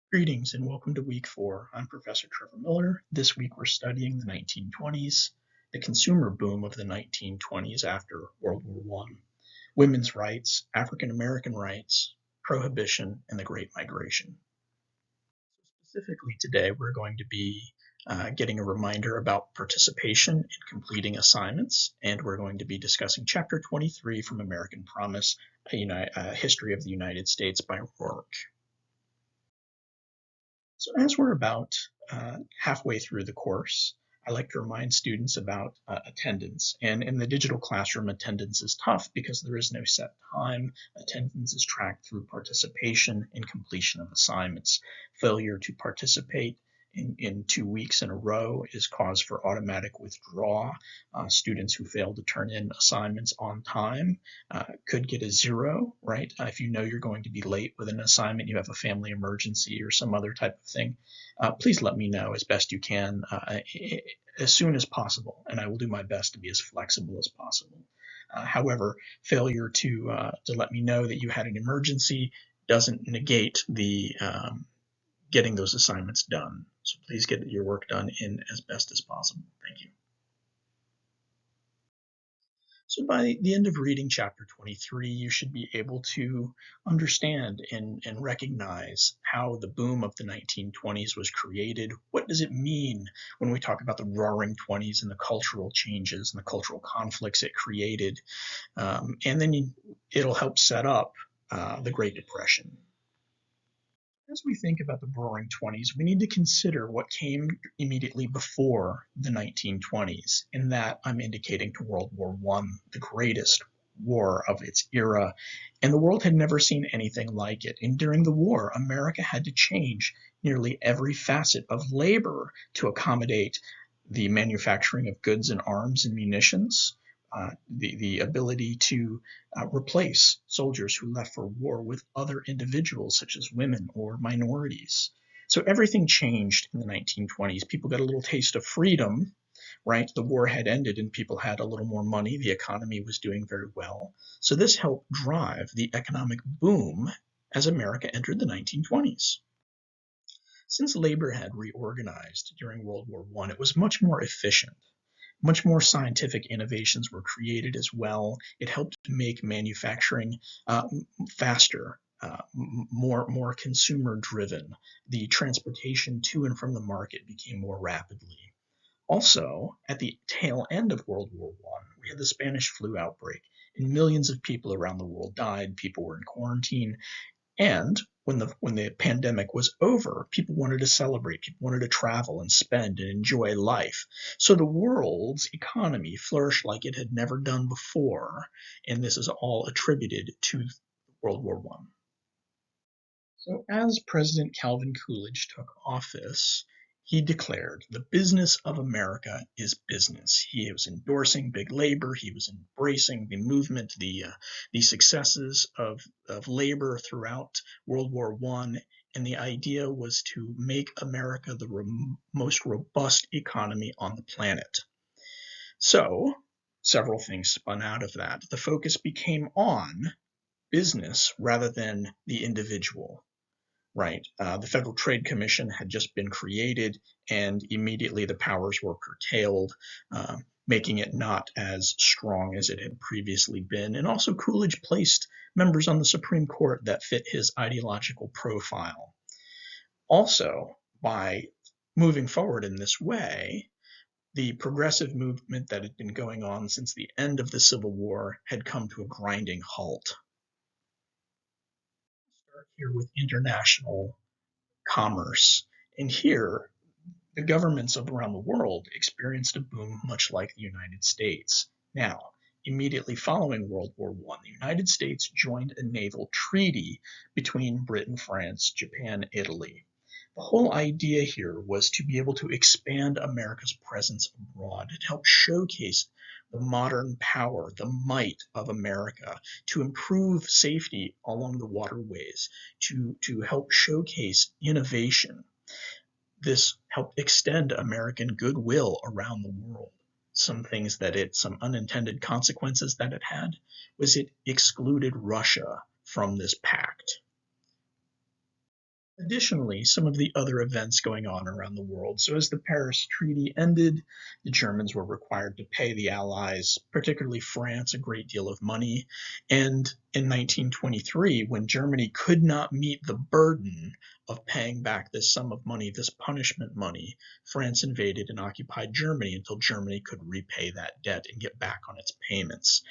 Greetings and welcome to week 4. I'm Professor Trevor Miller. This week we're studying the 1920s, the consumer boom of the 1920s after World War I, women's rights, African American rights, prohibition, and the Great Migration. Specifically today we're going to be getting a reminder about participation in completing assignments, and we're going to be discussing Chapter 23 from American Promise, a History of the United States by Rourke. So as we're about halfway through the course, I like to remind students about attendance. And in the digital classroom, attendance is tough because there is no set time. Attendance is tracked through participation and completion of assignments. Failure to participate in 2 weeks in a row is cause for automatic withdrawal. Students who fail to turn in assignments on time could get a 0, right? If you know you're going to be late with an assignment, you have a family emergency or some other type of thing, please let me know as best you can as soon as possible, and I will do my best to be as flexible as possible. However, failure to let me know that you had an emergency doesn't negate the getting those assignments done. So please get your work done in as best as possible. Thank you. So by the end of reading chapter 23, you should be able to understand and recognize how the boom of the 1920s was created. What does it mean when we talk about the roaring 20s and the cultural changes and the cultural conflicts it created? And then it'll help set up the Great Depression. As we think about the Roaring Twenties, we need to consider what came immediately before the 1920s. In that, I'm indicating to World War I, the greatest war of its era, and the world had never seen anything like it. And during the war, America had to change nearly every facet of labor to accommodate the manufacturing of goods and arms and munitions, the ability to replace soldiers who left for war with other individuals such as women or minorities. So everything changed in the 1920s. People got a little taste of freedom, right? The war had ended and people had a little more money. The economy was doing very well. So this helped drive the economic boom as America entered the 1920s. Since labor had reorganized during World War I, it was much more efficient. Much more scientific innovations were created as well. It helped to make manufacturing faster, more consumer driven. The transportation to and from the market became more rapidly. Also, at the tail end of World War I, we had the Spanish flu outbreak, and millions of people around the world died. People were in quarantine, and when the pandemic was over, people wanted to celebrate, people wanted to travel and spend and enjoy life. So the world's economy flourished like it had never done before, and this is all attributed to World War I. So as President Calvin Coolidge took office, he declared the business of America is business. He was endorsing big labor. He was embracing the movement, the successes of labor throughout World War I. And the idea was to make America the most robust economy on the planet. So several things spun out of that. The focus became on business rather than the individual. Right. The Federal Trade Commission had just been created, and immediately the powers were curtailed, making it not as strong as it had previously been. And also, Coolidge placed members on the Supreme Court that fit his ideological profile. Also, by moving forward in this way, the progressive movement that had been going on since the end of the Civil War had come to a grinding halt. Start here with international commerce. And here, the governments of around the world experienced a boom much like the United States. Now, immediately following World War I, the United States joined a naval treaty between Britain, France, Japan, Italy. The whole idea here was to be able to expand America's presence abroad, to help showcase the modern power, the might of America, to improve safety along the waterways, to help showcase innovation. This helped extend American goodwill around the world. Some unintended consequences that it had was it excluded Russia from this pact. Additionally, some of the other events going on around the world. So as the Paris Treaty ended, the Germans were required to pay the Allies, particularly France, a great deal of money. And in 1923, when Germany could not meet the burden of paying back this sum of money, this punishment money, France invaded and occupied Germany until Germany could repay that debt and get back on its payments.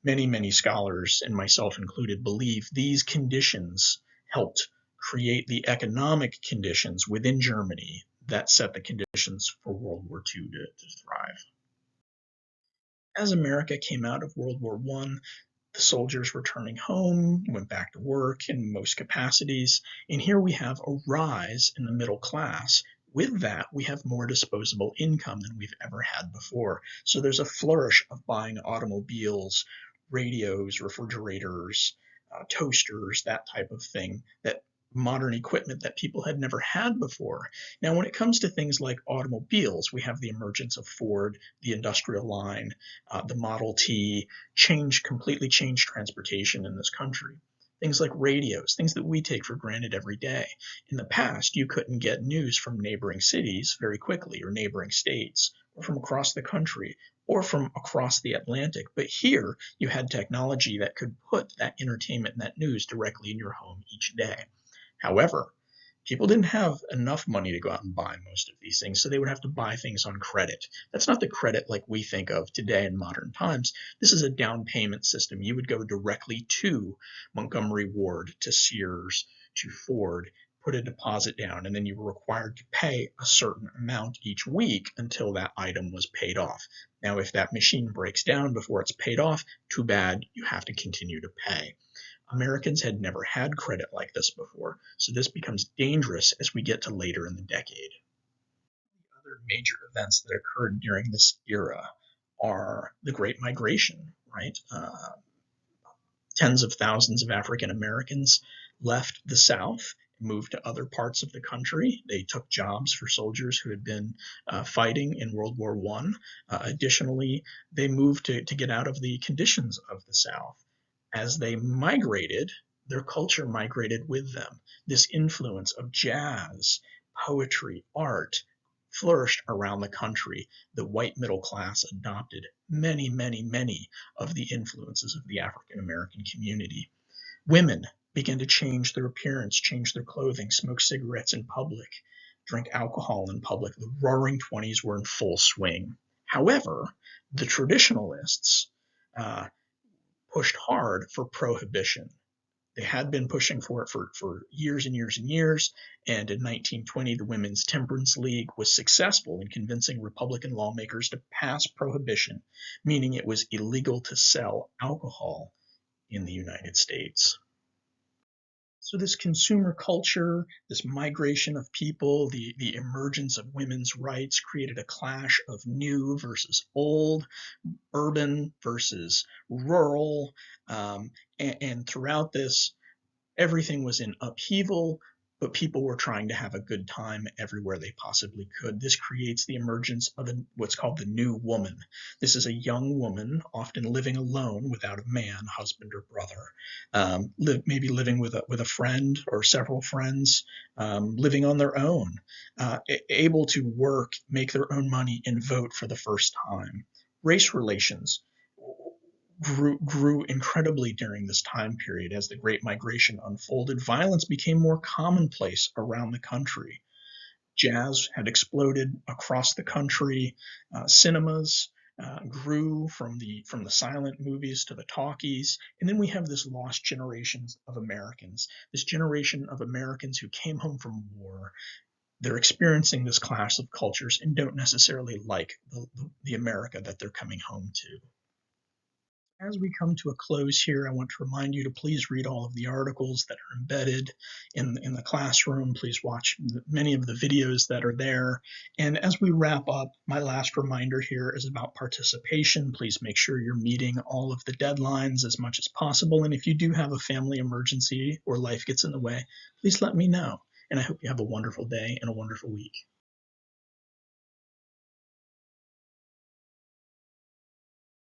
Many scholars, and myself included, believe these conditions helped create the economic conditions within Germany that set the conditions for World War II to thrive. As America came out of World War I, the soldiers returning home, went back to work in most capacities, and here we have a rise in the middle class. With that, we have more disposable income than we've ever had before. So there's a flourish of buying automobiles, radios, refrigerators, toasters, that type of thing, that modern equipment that people had never had before. Now, when it comes to things like automobiles, we have the emergence of Ford, the industrial line, the Model T, completely changed transportation in this country. Things like radios, things that we take for granted every day. In the past, you couldn't get news from neighboring cities very quickly, or neighboring states, or from across the country, or from across the Atlantic. But here, you had technology that could put that entertainment and that news directly in your home each day. However, people didn't have enough money to go out and buy most of these things, so they would have to buy things on credit. That's not the credit like we think of today in modern times. This is a down payment system. You would go directly to Montgomery Ward, to Sears, to Ford, put a deposit down, and then you were required to pay a certain amount each week until that item was paid off. Now, if that machine breaks down before it's paid off, too bad, you have to continue to pay. Americans had never had credit like this before, so this becomes dangerous as we get to later in the decade. Other major events that occurred during this era are the Great Migration, right? Tens of thousands of African Americans left the South, moved to other parts of the country. They took jobs for soldiers who had been fighting in World War I. Additionally, they moved to get out of the conditions of the South. As they migrated, their culture migrated with them. This influence of jazz, poetry, art flourished around the country. The white middle class adopted many of the influences of the African American community. Women began to change their appearance, change their clothing, smoke cigarettes in public, drink alcohol in public. The Roaring Twenties were in full swing. However, the traditionalists pushed hard for prohibition. They had been pushing for it for years and years and years, and in 1920, the Women's Temperance League was successful in convincing Republican lawmakers to pass prohibition, meaning it was illegal to sell alcohol in the United States. So this consumer culture, this migration of people, the emergence of women's rights created a clash of new versus old, urban versus rural, and throughout this, everything was in upheaval, but people were trying to have a good time everywhere they possibly could. This creates the emergence of what's called the new woman. This is a young woman, often living alone without a man, husband or brother, maybe living with a friend or several friends, living on their own, able to work, make their own money, and vote for the first time. Race relations grew incredibly during this time period. As the Great Migration unfolded, violence became more commonplace around the country. Jazz had exploded across the country. Cinemas grew from the silent movies to the talkies. And then we have this lost generation of Americans, this generation of Americans who came home from war. They're experiencing this clash of cultures and don't necessarily like the America that they're coming home to. As we come to a close here, I want to remind you to please read all of the articles that are embedded in the classroom. Please watch many of the videos that are there. And as we wrap up, my last reminder here is about participation. Please make sure you're meeting all of the deadlines as much as possible. And if you do have a family emergency or life gets in the way, please let me know. And I hope you have a wonderful day and a wonderful week.